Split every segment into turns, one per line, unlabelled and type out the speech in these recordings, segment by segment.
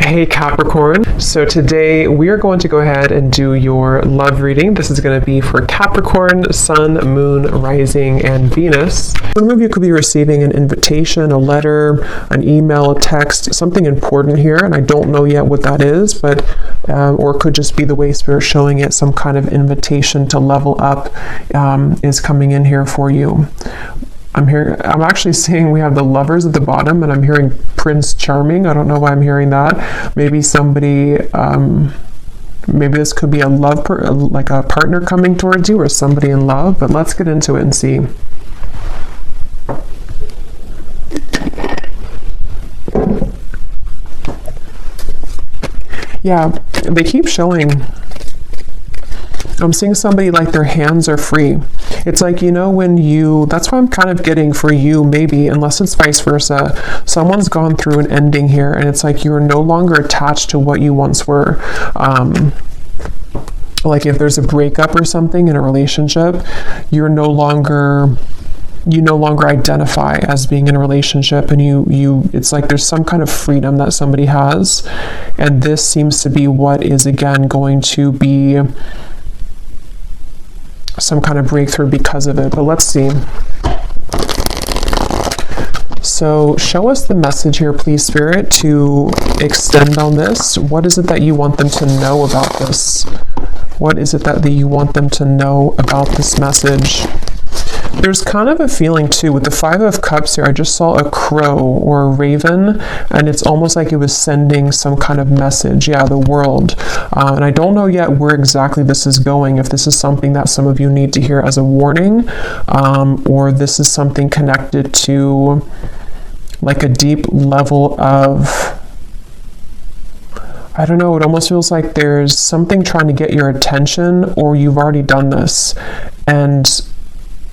Hey Capricorn, so today we are going to go ahead and do your love reading. This is going to be for Capricorn, Sun, Moon, Rising, and Venus. Some of you could be receiving an invitation, a letter, an email, a text, something important here, and I don't know yet what that is, but or it could just be the way Spirit's showing it, some kind of invitation to level up is coming in here for you. I'm actually seeing we have the Lovers at the bottom, and I'm hearing Prince Charming. I don't know why I'm hearing that. Maybe somebody, maybe this could be a love, like a partner coming towards you, or somebody in love, but let's get into it and see. Yeah, they keep showing. I'm seeing somebody like their hands are free. It's like, you know, when you, that's why I'm kind of getting for you, maybe, unless it's vice versa, someone's gone through an ending here, and it's like you're no longer attached to what you once were. Like if there's a breakup or something in a relationship, you no longer identify as being in a relationship, and it's like there's some kind of freedom that somebody has, and this seems to be what is again going to be some kind of breakthrough because of it. But let's see. So show us the message here, please, Spirit, to extend on this. What is it that you want them to know about this? What is it that you want them to know about this message? There's kind of a feeling too with the Five of Cups here. I just saw a crow or a raven, and it's almost like it was sending some kind of message. Yeah, the world. And I don't know yet where exactly this is going, if this is something that some of you need to hear as a warning, or this is something connected to like a deep level of, I don't know, it almost feels like there's something trying to get your attention, or you've already done this. And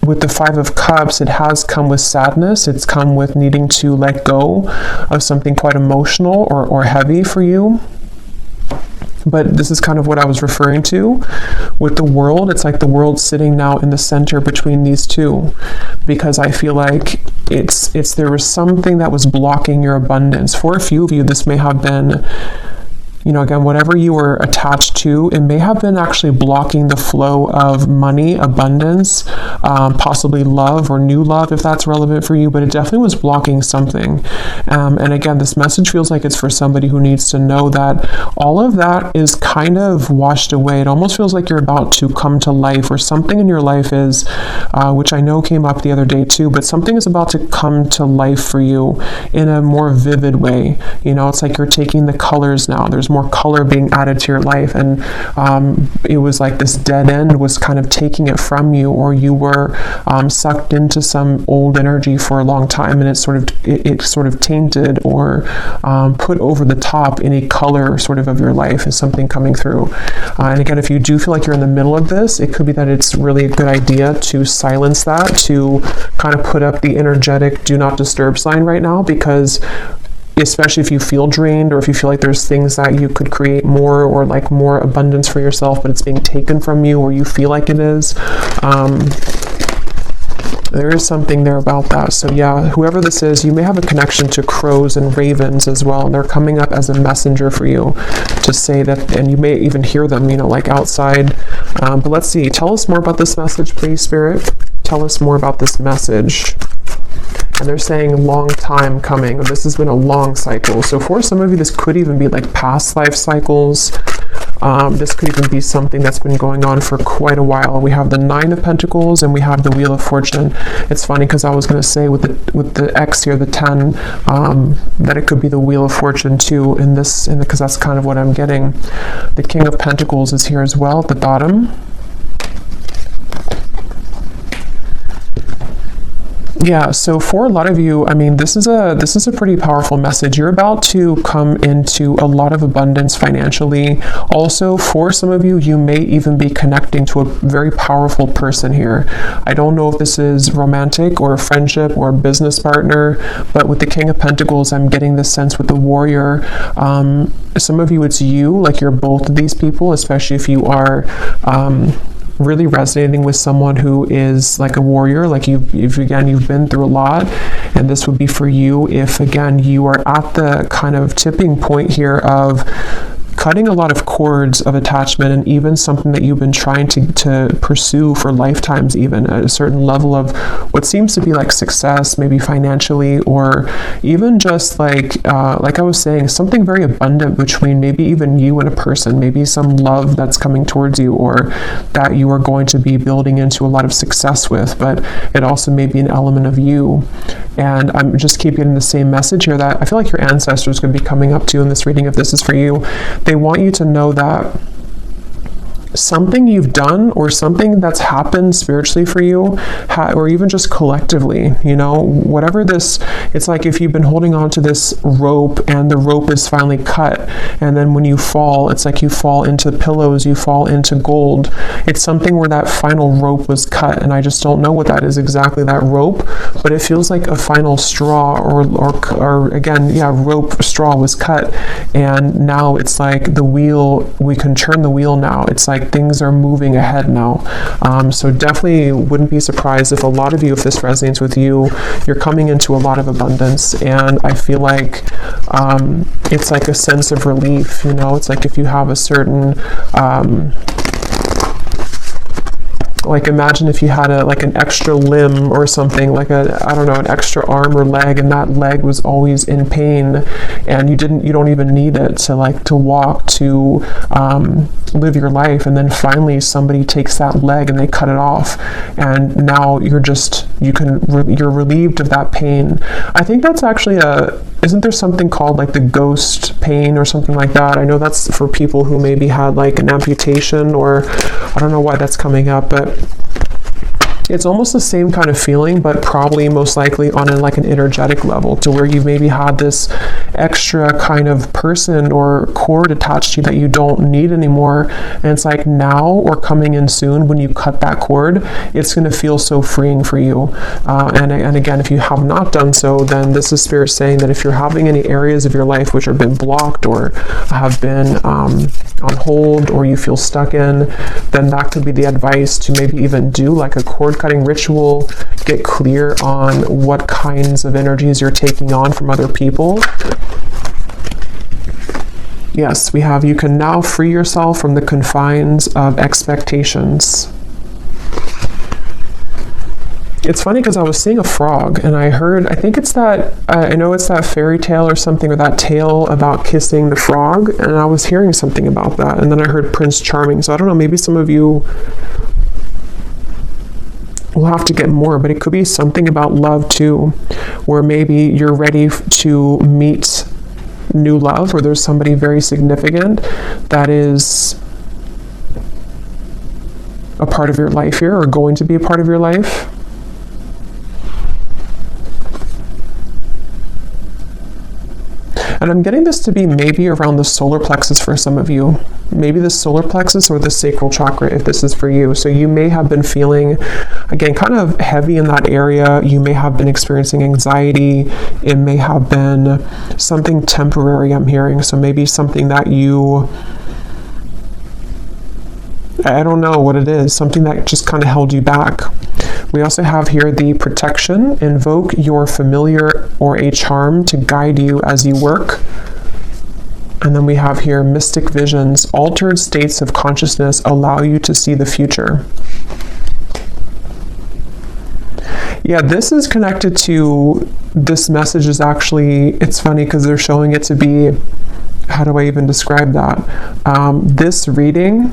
with the Five of Cups, it has come with sadness. It's come with needing to let go of something quite emotional or heavy for you. But this is kind of what I was referring to with the world. It's like the world sitting now in the center between these two, because I feel like there was something that was blocking your abundance. For a few of you, this may have been, you know, again, whatever you were attached to, it may have been actually blocking the flow of money, abundance, possibly love or new love, if that's relevant for you, but it definitely was blocking something. And again, this message feels like it's for somebody who needs to know that all of that is kind of washed away. It almost feels like you're about to come to life, or something in your life is, which I know came up the other day too, but something is about to come to life for you in a more vivid way. You know, it's like you're taking the colors now. There's more color being added to your life, and it was like this dead end was kind of taking it from you, or you were sucked into some old energy for a long time, and it sort of tainted or put over the top any color sort of your life is something coming through. And again, if you do feel like you're in the middle of this, it could be that it's really a good idea to silence that, to kind of put up the energetic do not disturb sign right now, because especially if you feel drained, or if you feel like there's things that you could create more, or like more abundance for yourself, but it's being taken from you, or you feel like it is, there is something there about that. So yeah, whoever this is, you may have a connection to crows and ravens as well, and they're coming up as a messenger for you to say that, and you may even hear them, you know, like outside. But let's see, tell us more about this message, please, Spirit. Tell us more about this message. And they're saying long time coming. This has been a long cycle. So for some of you, this could even be like past life cycles. This could even be something that's been going on for quite a while. We have the Nine of Pentacles, and we have the Wheel of Fortune. It's funny because I was going to say with the X here, the 10, that it could be the Wheel of Fortune too in this, because that's kind of what I'm getting. The King of Pentacles is here as well at the bottom. Yeah, so for a lot of you, I mean, this is a pretty powerful message. You're about to come into a lot of abundance financially. Also, for some of you, you may even be connecting to a very powerful person here. I don't know if this is romantic or a friendship or a business partner, but with the King of Pentacles, I'm getting this sense with the Warrior. Some of you, it's you, like you're both of these people, especially if you are really resonating with someone who is like a warrior, like you've been through a lot, and this would be for you if, again, you are at the kind of tipping point here of cutting a lot of cords of attachment, and even something that you've been trying to pursue for lifetimes, even at a certain level of what seems to be like success, maybe financially, or even just like I was saying, something very abundant between maybe even you and a person, maybe some love that's coming towards you, or that you are going to be building into a lot of success with, but it also may be an element of you. And I'm just keep getting the same message here that I feel like your ancestors could be coming up to you in this reading if this is for you. They want you to know that something you've done or something that's happened spiritually for you, or even just collectively, whatever this, it's like if you've been holding on to this rope and the rope is finally cut, and then when you fall, it's like you fall into pillows, you fall into gold. It's something where that final rope was cut, and I just don't know what that is exactly, that rope, but it feels like a final straw, or again, rope straw was cut, and now it's like the wheel, we can turn the wheel now. It's like things are moving ahead now. So definitely wouldn't be surprised if a lot of you, if this resonates with you, you're coming into a lot of abundance. And I feel like it's like a sense of relief, it's like if you have a certain like imagine if you had an extra limb or something, like an extra arm or leg, and that leg was always in pain, and you don't even need it to walk, to live your life, and then finally somebody takes that leg and they cut it off, and now you're relieved of that pain. I think that's actually isn't there something called like the ghost pain or something like that? I know that's for people who maybe had like an amputation, or I don't know why that's coming up, but it's almost the same kind of feeling, but probably most likely on an energetic level, to where you've maybe had this extra kind of person or cord attached to you that you don't need anymore. And it's like now, or coming in soon, when you cut that cord, it's going to feel so freeing for you. And again, if you have not done so, then this is Spirit saying that if you're having any areas of your life which have been blocked or have been on hold, or you feel stuck in, then that could be the advice to maybe even do like a cord cutting ritual, get clear on what kinds of energies you're taking on from other people. Yes, we have, you can now free yourself from the confines of expectations. It's funny because I was seeing a frog, and I think it's that, I know it's that fairy tale or something, or that tale about kissing the frog, and I was hearing something about that, and then I heard Prince Charming, so I don't know, maybe some of you will have to get more, but it could be something about love too, where maybe you're ready to meet new love, or there's somebody very significant that is a part of your life here, or going to be a part of your life. And I'm getting this to be maybe around the solar plexus for some of you. Maybe the solar plexus or the sacral chakra, if this is for you. So you may have been feeling, again, kind of heavy in that area. You may have been experiencing anxiety. It may have been something temporary, I'm hearing. So maybe something that I don't know what it is, something that just kind of held you back. We also have here the protection. Invoke your familiar or a charm to guide you as you work. And then we have here mystic visions. Altered states of consciousness allow you to see the future. Yeah, this is connected to, this message is actually, it's funny because they're showing it to be, how do I even describe that? This reading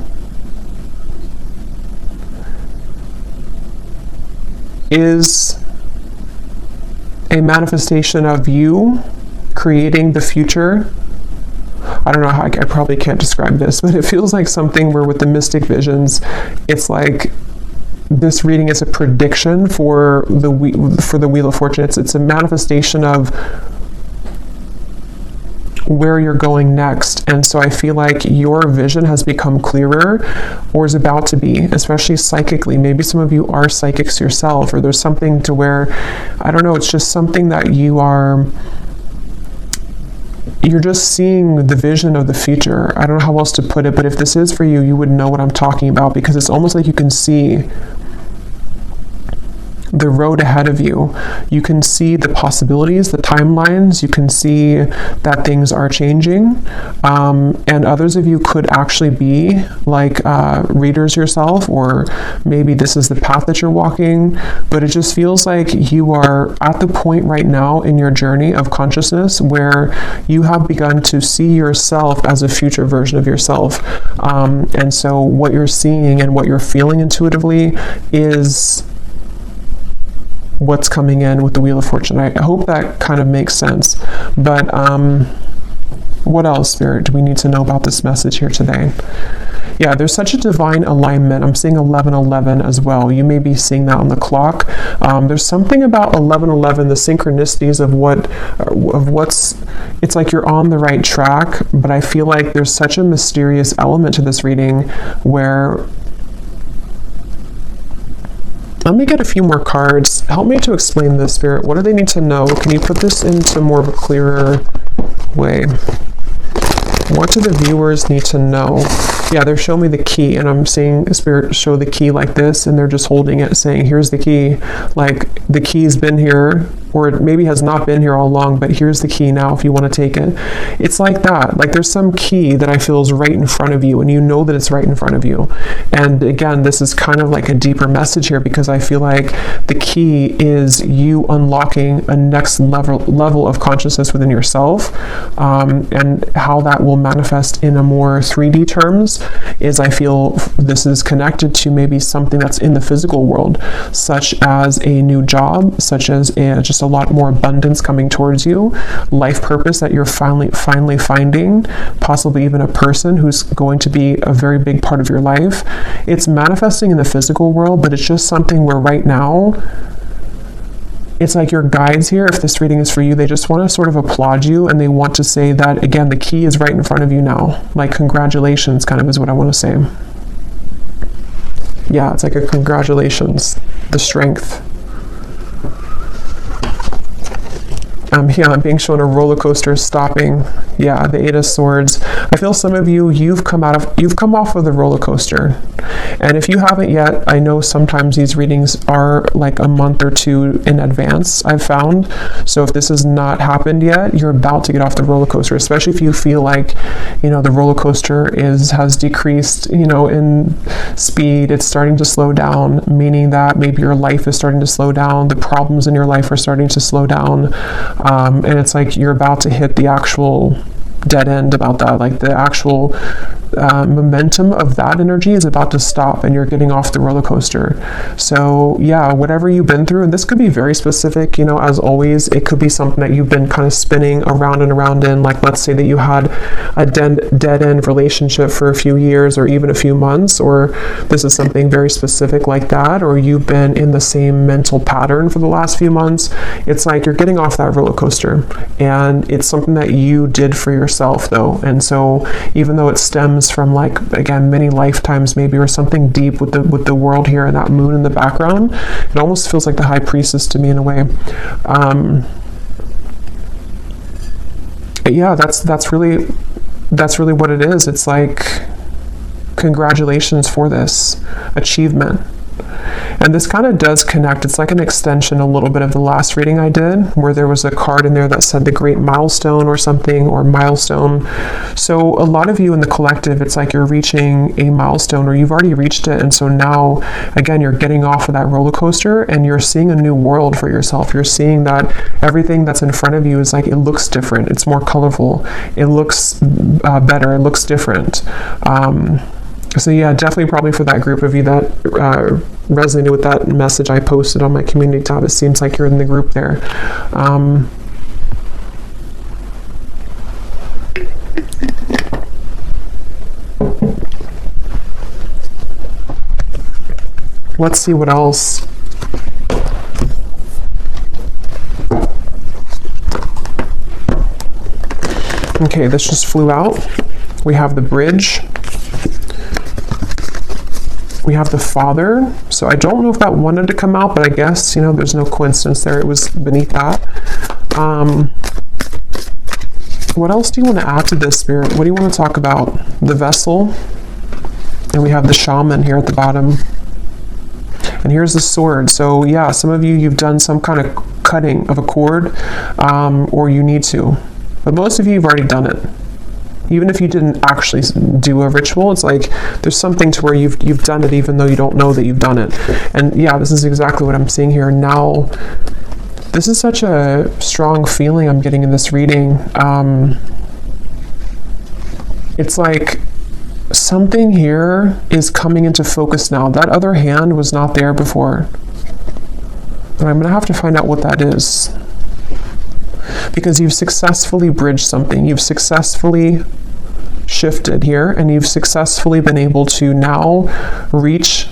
is a manifestation of you creating the future. I don't know how, I probably can't describe this, but it feels like something where with the mystic visions, it's like this reading is a prediction for the Wheel of Fortune. It's a manifestation of where you're going next. And so I feel like your vision has become clearer, or is about to be, especially psychically. Maybe some of you are psychics yourself, or there's something to where, I don't know, it's just something that you you're just seeing the vision of the future. I don't know how else to put it, but if this is for you, you would know what I'm talking about, because it's almost like you can see the road ahead of you. You can see the possibilities, the timelines. You can see that things are changing. And others of you could actually be like readers yourself, or maybe this is the path that you're walking, but it just feels like you are at the point right now in your journey of consciousness where you have begun to see yourself as a future version of yourself. And so what you're seeing and what you're feeling intuitively is what's coming in with the Wheel of Fortune. I hope that kind of makes sense. But what else, Spirit, do we need to know about this message here today? Yeah, there's such a divine alignment. I'm seeing 1111 as well. You may be seeing that on the clock. There's something about 1111, the synchronicities of what's, it's like you're on the right track, but I feel like there's such a mysterious element to this reading where, let me get a few more cards. Help me to explain this, Spirit. What do they need to know? Can you put this into more of a clearer way? What do the viewers need to know? Yeah, they're showing me the key, and I'm seeing Spirit show the key like this, and they're just holding it saying, here's the key. Like, the key's been here, or it maybe has not been here all along, but here's the key now if you want to take it. It's like that. Like, there's some key that I feel is right in front of you, and you know that it's right in front of you. And again, this is kind of like a deeper message here, because I feel like the key is you unlocking a next level of consciousness within yourself, and how that will manifest in a more 3D terms is, I feel this is connected to maybe something that's in the physical world, such as a new job, such as just a lot more abundance coming towards you, life purpose that you're finally finding, possibly even a person who's going to be a very big part of your life. It's manifesting in the physical world, but it's just something where right now, it's like your guides here, if this reading is for you, they just want to sort of applaud you, and they want to say that, again, the key is right in front of you now. Like, congratulations, kind of is what I want to say. Yeah, it's like a congratulations, the strength. Yeah, I'm being shown a roller coaster stopping. Yeah, the Eight of Swords. I feel some of you, you've come off of the roller coaster. And if you haven't yet, I know sometimes these readings are like a month or two in advance, I've found. So if this has not happened yet, you're about to get off the roller coaster, especially if you feel like, you know, the roller coaster has decreased, you know, in speed. It's starting to slow down, meaning that maybe your life is starting to slow down. The problems in your life are starting to slow down. And it's like you're about to hit the actual dead end about that, like the actual momentum of that energy is about to stop, and you're getting off the roller coaster. So yeah, whatever you've been through, and this could be very specific, you know, as always, it could be something that you've been kind of spinning around and around in. Like, let's say that you had a dead end relationship for a few years or even a few months, or this is something very specific like that, or you've been in the same mental pattern for the last few months. It's like you're getting off that roller coaster, and it's something that you did for yourself though. And so even though it stems from, like, again, many lifetimes maybe, or something deep with the world here and that moon in the background, it almost feels like the High Priestess to me in a way. Yeah, that's really what it is. It's like, congratulations for this achievement. And this kind of does connect. It's like an extension a little bit of the last reading I did, where there was a card in there that said the great milestone or something, or milestone. So a lot of you in the collective, it's like you're reaching a milestone, or you've already reached it. And so now, again, you're getting off of that roller coaster, and you're seeing a new world for yourself. You're seeing that everything that's in front of you is like, it looks different. It's more colorful. It looks better. It looks different. So yeah, definitely probably for that group of you that resonated with that message I posted on my community tab, it seems like you're in the group there. Let's see what else. Okay, this just flew out. We have the Bridge. We have the Father. So I don't know if that wanted to come out, but I guess, you know, there's no coincidence there. It was beneath that. What else do you want to add to this, Spirit? What do you want to talk about? The vessel. And we have the shaman here at the bottom. And here's the sword. So yeah, some of you, you've done some kind of cutting of a cord, or you need to. But most of you have already done it. Even if you didn't actually do a ritual, it's like there's something to where you've done it even though you don't know that you've done it. And yeah, this is exactly what I'm seeing here. Now, this is such a strong feeling I'm getting in this reading. It's like something here is coming into focus now. That other hand was not there before. And I'm going to have to find out what that is. Because you've successfully bridged something. You've successfully shifted here, and you've successfully been able to now reach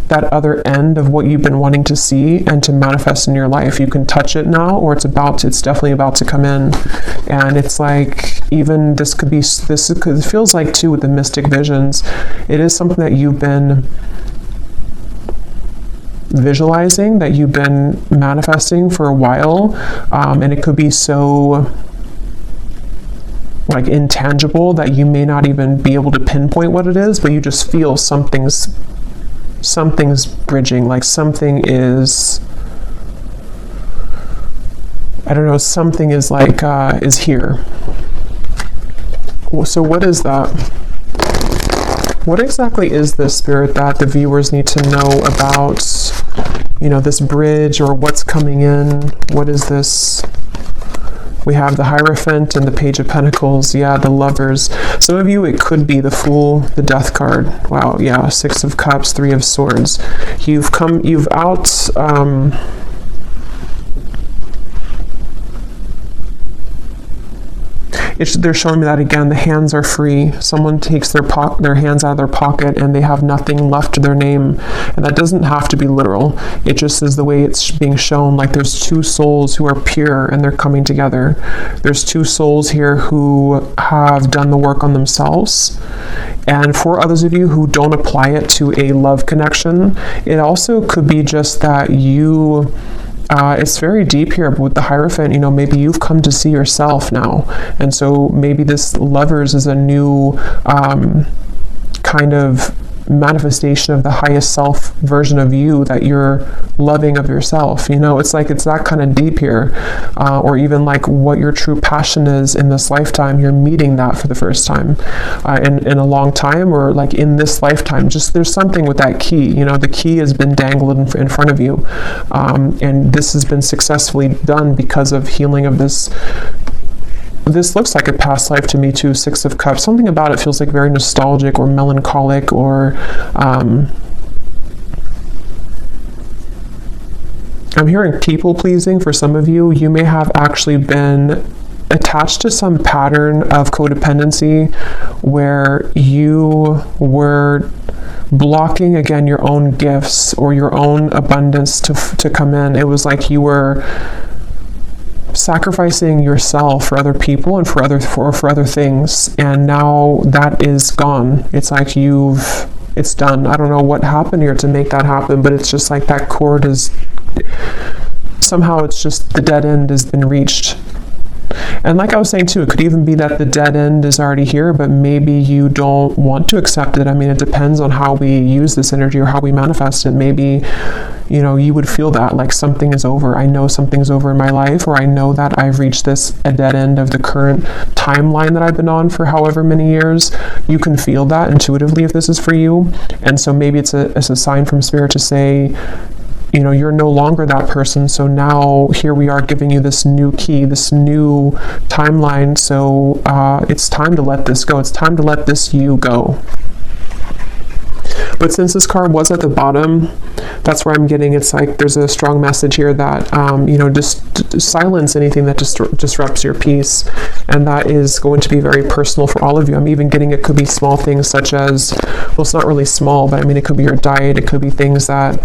that other end of what you've been wanting to see and to manifest in your life. You can touch it now, or it's definitely about to come in. And it's like, even it feels like too with the mystic visions, it is something that you've been visualizing, that you've been manifesting for a while, and it could be so like intangible that you may not even be able to pinpoint what it is, but you just feel something's bridging, like something is, I don't know, something is like is here. So what is that? What exactly is this, Spirit, that the viewers need to know about, you know, this bridge, or what's coming in? What is this? We have the Hierophant and the Page of Pentacles. Yeah, the Lovers. Some of you, it could be the Fool, the Death card. Wow, yeah, Six of Cups, Three of Swords. They're showing me that again. The hands are free. Someone takes their hands out of their pocket and they have nothing left to their name. And that doesn't have to be literal. It just is the way it's being shown. Like there's two souls who are pure and they're coming together. There's two souls here who have done the work on themselves. And for others of you who don't apply it to a love connection, it also could be just that you... it's very deep here, but with the Hierophant, you know, maybe you've come to see yourself now. And so maybe this Lovers is a new kind of manifestation of the highest self version of you that you're loving of yourself. You know, it's like it's that kind of deep here. Or even like what your true passion is in this lifetime, you're meeting that for the first time in a long time, or like in this lifetime. Just there's something with that key. You know, the key has been dangled in front of you, and this has been successfully done because of healing of this. This looks like a past life to me too, Six of Cups. Something about it feels like very nostalgic or melancholic, or I'm hearing people pleasing for some of you. You may have actually been attached to some pattern of codependency where you were blocking, again, your own gifts or your own abundance to come in. It was like you were sacrificing yourself for other people and for other things, and now that is gone. It's like it's done. I don't know what happened here to make that happen, but it's just like that cord is somehow, it's just the dead end has been reached. And like I was saying too, it could even be that the dead end is already here, but maybe you don't want to accept it. I mean, it depends on how we use this energy or how we manifest it. Maybe, you know, you would feel that like something is over. I know something's over in my life, or I know that I've reached a dead end of the current timeline that I've been on for however many years. You can feel that intuitively if this is for you. And so maybe it's a sign from Spirit to say, you know, you're no longer that person. So now here we are giving you this new key, this new timeline. So it's time to let this go. It's time to let this you go. But since this card was at the bottom, that's where I'm getting, it's like there's a strong message here that, you know, just silence anything that disrupts your peace. And that is going to be very personal for all of you. I'm even getting, it could be small things such as, well, it's not really small, but I mean, it could be your diet. It could be things that,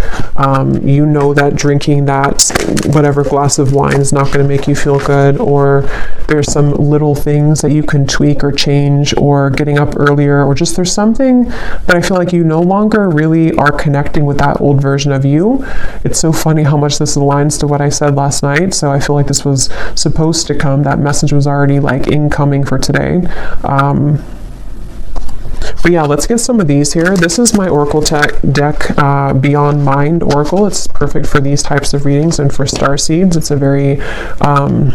you know, that drinking that whatever glass of wine is not going to make you feel good, or there's some little things that you can tweak or change, or getting up earlier, or just there's something that I feel like you no longer really are connecting with that old version of you. It's so funny how much this aligns to what I said last night. So I feel like this was supposed to come. That message was already like like incoming for today. But yeah, let's get some of these here. This is my Oracle deck, Beyond Mind Oracle. It's perfect for these types of readings and for star seeds. It's a very kind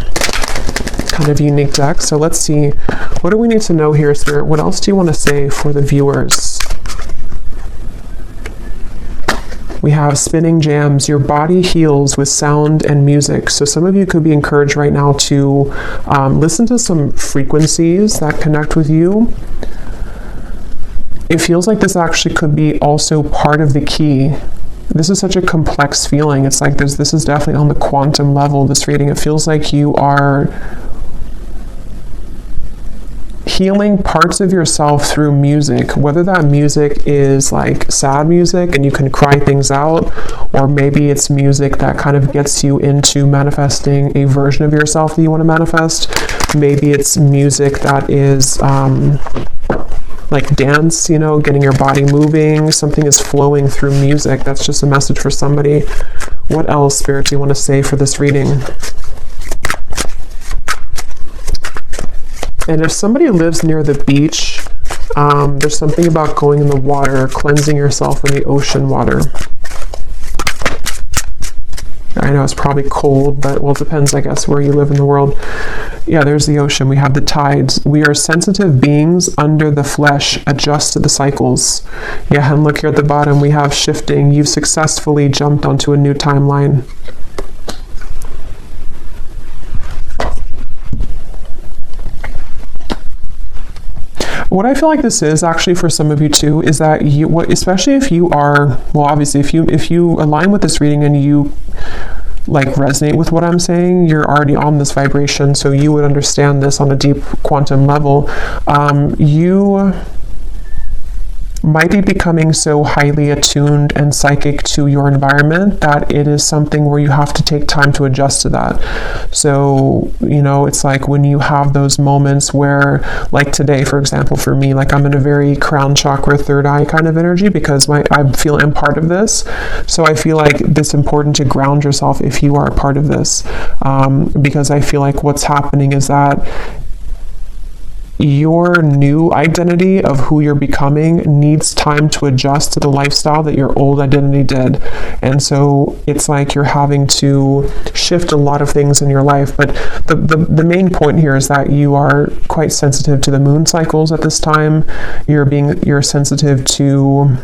of unique deck. So let's see, what do we need to know here, Spirit? What else do you want to say for the viewers? We have spinning jams. Your body heals with sound and music. So some of you could be encouraged right now to listen to some frequencies that connect with you. It feels like this actually could be also part of the key. This is such a complex feeling. It's like this is definitely on the quantum level, this reading. It feels like you are healing parts of yourself through music, whether that music is like sad music and you can cry things out, or maybe it's music that kind of gets you into manifesting a version of yourself that you want to manifest. Maybe it's music that is like dance, you know, getting your body moving. Something is flowing through music. That's just a message for somebody. What else, Spirit, do you want to say for this reading? And if somebody lives near the beach, there's something about going in the water, cleansing yourself in the ocean water. I know it's probably cold, but well, it depends, I guess, where you live in the world. Yeah, there's the ocean. We have the tides. We are sensitive beings under the flesh, adjust to the cycles. Yeah, and look here at the bottom, we have shifting. You've successfully jumped onto a new timeline. What I feel like this is actually for some of you too, is that you, especially if you are, well, obviously if you align with this reading and you like resonate with what I'm saying, you're already on this vibration, so you would understand this on a deep quantum level. You might be becoming so highly attuned and psychic to your environment that it is something where you have to take time to adjust to that. So, you know, it's like when you have those moments where, like today, for example, for me, like I'm in a very crown chakra, third eye kind of energy because I feel I'm part of this. So I feel like it's important to ground yourself if you are a part of this, because I feel like what's happening is that your new identity of who you're becoming needs time to adjust to the lifestyle that your old identity did. And so it's like you're having to shift a lot of things in your life. But the main point here is that you are quite sensitive to the moon cycles at this time. You're sensitive to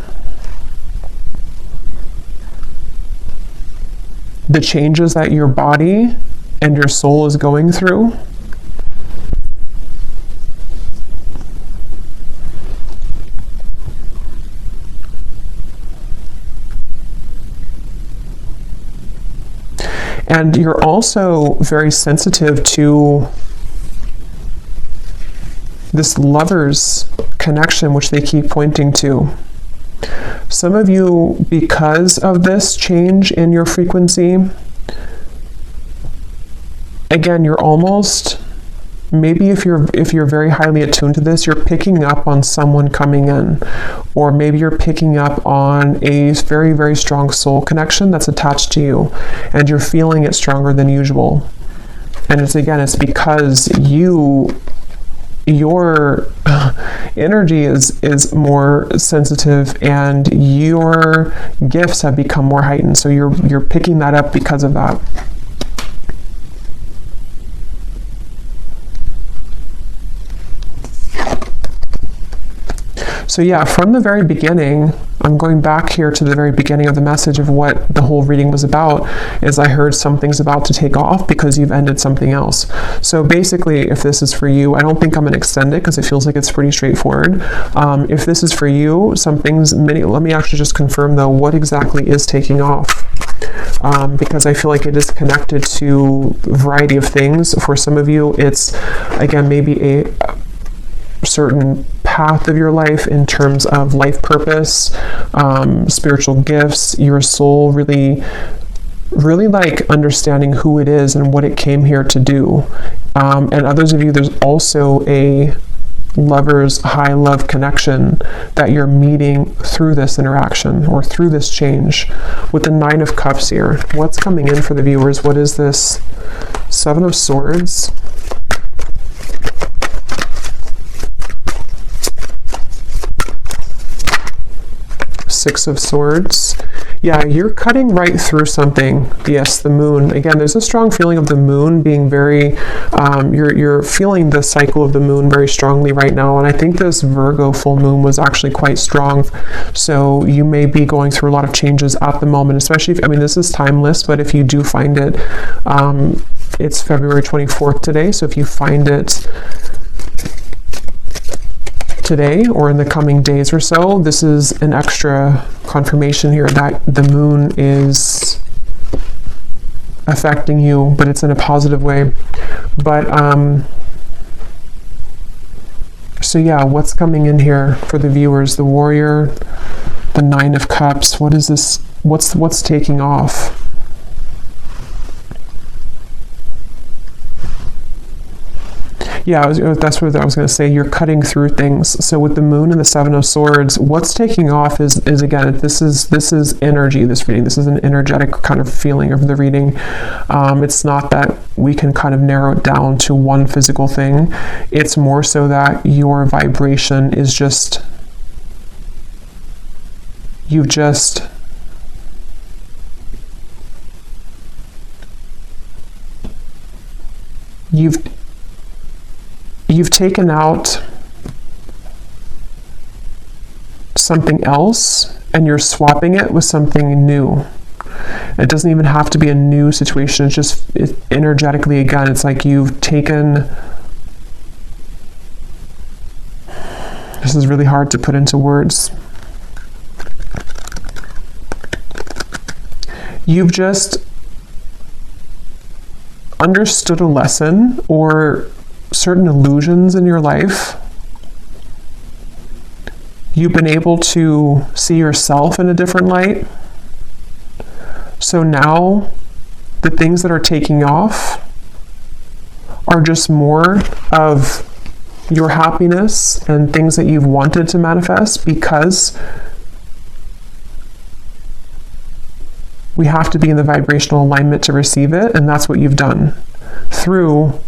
the changes that your body and your soul is going through. And you're also very sensitive to this lover's connection, which they keep pointing to. Some of you, because of this change in your frequency, again, you're almost, maybe if you're very highly attuned to this, you're picking up on someone coming in, or maybe you're picking up on a very, very strong soul connection that's attached to you, and you're feeling it stronger than usual. And it's because your energy is more sensitive and your gifts have become more heightened. So you're picking that up because of that. So yeah, from the very beginning, I'm going back here to the very beginning of the message of what the whole reading was about, is I heard something's about to take off because you've ended something else. So basically, if this is for you, I don't think I'm going to extend it because it feels like it's pretty straightforward. If this is for you, let me actually just confirm though, what exactly is taking off? Because I feel like it is connected to a variety of things. For some of you, it's, again, maybe a certain path of your life in terms of life purpose, spiritual gifts, your soul really like understanding who it is and what it came here to do. And others of you, there's also a lover's high love connection that you're meeting through this interaction or through this change. With the 9 of Cups here, what's coming in for the viewers? What is this? 7 of Swords. Six of Swords. Yeah, you're cutting right through something. Yes, the moon. Again, there's a strong feeling of the moon being very, you're feeling the cycle of the moon very strongly right now. And I think this Virgo full moon was actually quite strong. So you may be going through a lot of changes at the moment, especially if, I mean, this is timeless, but if you do find it, it's February 24th today. So if you find it today or in the coming days or so, this is an extra confirmation here that the moon is affecting you, but it's in a positive way. But so yeah, what's coming in here for the viewers? The Warrior, the Nine of Cups. What is this? What's taking off? Yeah, that's what I was going to say. You're cutting through things. So with the moon and the Seven of Swords, what's taking off is again, this is energy, this reading. This is an energetic kind of feeling of the reading. It's not that we can kind of narrow it down to one physical thing. It's more so that your vibration is just, you've taken out something else and you're swapping it with something new. It doesn't even have to be a new situation. It's just energetically, again, it's like you've taken, this is really hard to put into words. You've just understood a lesson or certain illusions in your life. You've been able to see yourself in a different light. So now the things that are taking off are just more of your happiness and things that you've wanted to manifest, because we have to be in the vibrational alignment to receive it, and that's what you've done through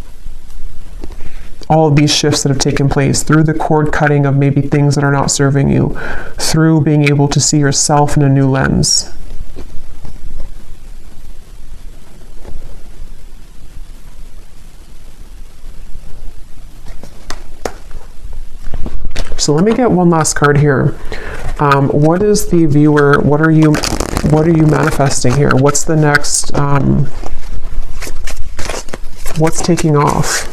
all of these shifts that have taken place, through the cord cutting of maybe things that are not serving you, through being able to see yourself in a new lens. So let me get one last card here. What is the viewer, what are you manifesting here? What's the next, what's taking off?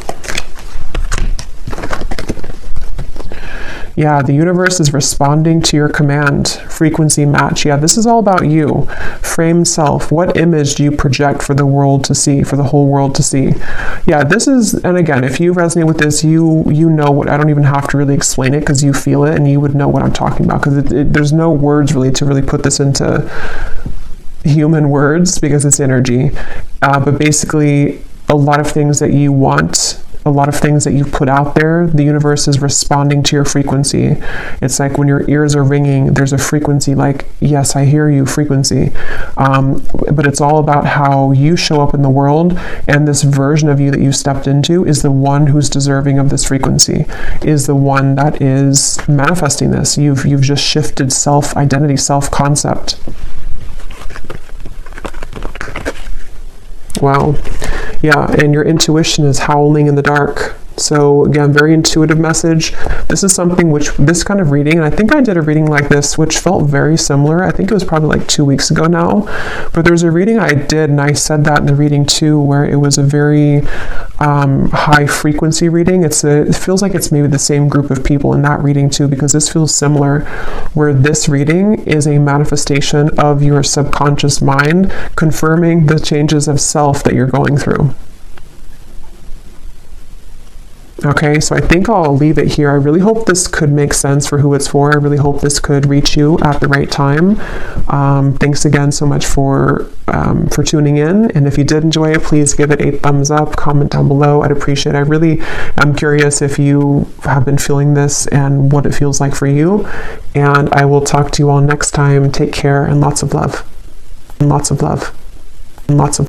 Yeah, the universe is responding to your command. Frequency match. Yeah, this is all about you. Framed self. What image do you project for the world to see, for the whole world to see? Yeah, this is, and again, if you resonate with this, you know what, I don't even have to really explain it because you feel it and you would know what I'm talking about, because there's no words really to really put this into human words because it's energy. But basically, a lot of things that you want, a lot of things that you put out there, the universe is responding to your frequency. It's like when your ears are ringing, there's a frequency like, yes, I hear you frequency. But it's all about how you show up in the world, and this version of you that you stepped into is the one who's deserving of this frequency, is the one that is manifesting this. You've just shifted self-identity, self-concept. Wow. Yeah, and your intuition is howling in the dark. So again, very intuitive message. This is something which, this kind of reading, and I think I did a reading like this, which felt very similar. I think it was probably like 2 weeks ago now. But there's a reading I did, and I said that in the reading too, where it was a very high frequency reading. It feels like it's maybe the same group of people in that reading too, because this feels similar, where this reading is a manifestation of your subconscious mind confirming the changes of self that you're going through. Okay, so I think I'll leave it here. I really hope this could make sense for who it's for. I really hope this could reach you at the right time. Thanks again so much for tuning in. And if you did enjoy it, please give it a thumbs up, comment down below. I'd appreciate it. I really am curious if you have been feeling this and what it feels like for you. And I will talk to you all next time. Take care and lots of love. And lots of love. And lots of